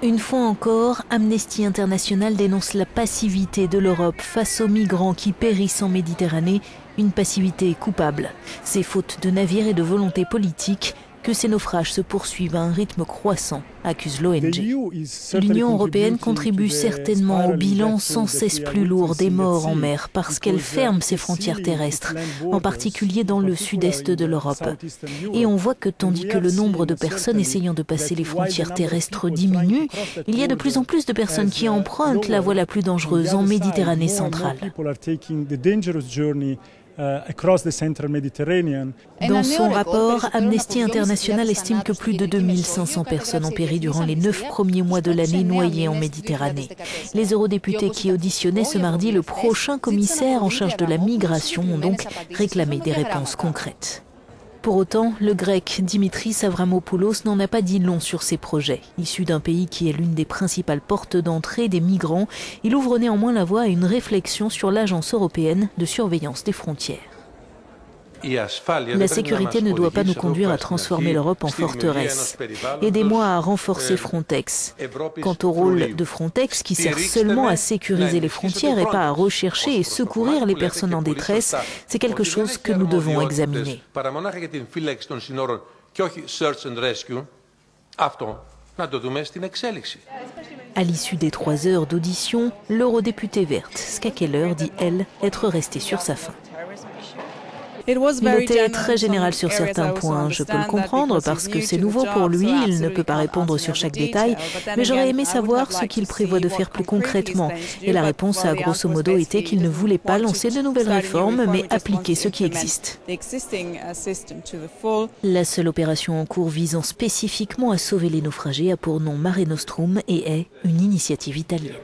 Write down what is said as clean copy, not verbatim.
Une fois encore, Amnesty International dénonce la passivité de l'Europe face aux migrants qui périssent en Méditerranée, une passivité coupable. C'est faute de navires et de volonté politique que ces naufrages se poursuivent à un rythme croissant, accuse l'ONG. L'Union européenne contribue certainement au bilan sans cesse plus lourd des morts en mer parce qu'elle ferme ses frontières terrestres, en particulier dans le sud-est de l'Europe. Et on voit que tandis que le nombre de personnes essayant de passer les frontières terrestres diminue, il y a de plus en plus de personnes qui empruntent la voie la plus dangereuse en Méditerranée centrale. Dans son rapport, Amnesty International estime que plus de 2500 personnes ont péri durant les 9 premiers mois de l'année noyées en Méditerranée. Les eurodéputés qui auditionnaient ce mardi le prochain commissaire en charge de la migration ont donc réclamé des réponses concrètes. Pour autant, le grec Dimitris Avramopoulos n'en a pas dit long sur ses projets. Issu d'un pays qui est l'une des principales portes d'entrée des migrants, il ouvre néanmoins la voie à une réflexion sur l'Agence européenne de surveillance des frontières. La sécurité ne doit pas nous conduire à transformer l'Europe en forteresse. Aidez-moi à renforcer Frontex. Quant au rôle de Frontex, qui sert seulement à sécuriser les frontières et pas à rechercher et secourir les personnes en détresse, c'est quelque chose que nous devons examiner. À l'issue des 3 heures d'audition, l'eurodéputée verte Ska Keller dit, elle, être restée sur sa faim. Il était très général sur certains points. Je peux le comprendre parce que c'est nouveau pour lui, il ne peut pas répondre sur chaque détail, mais j'aurais aimé savoir ce qu'il prévoit de faire plus concrètement. Et la réponse a grosso modo été qu'il ne voulait pas lancer de nouvelles réformes, mais appliquer ce qui existe. La seule opération en cours visant spécifiquement à sauver les naufragés a pour nom Mare Nostrum et est une initiative italienne.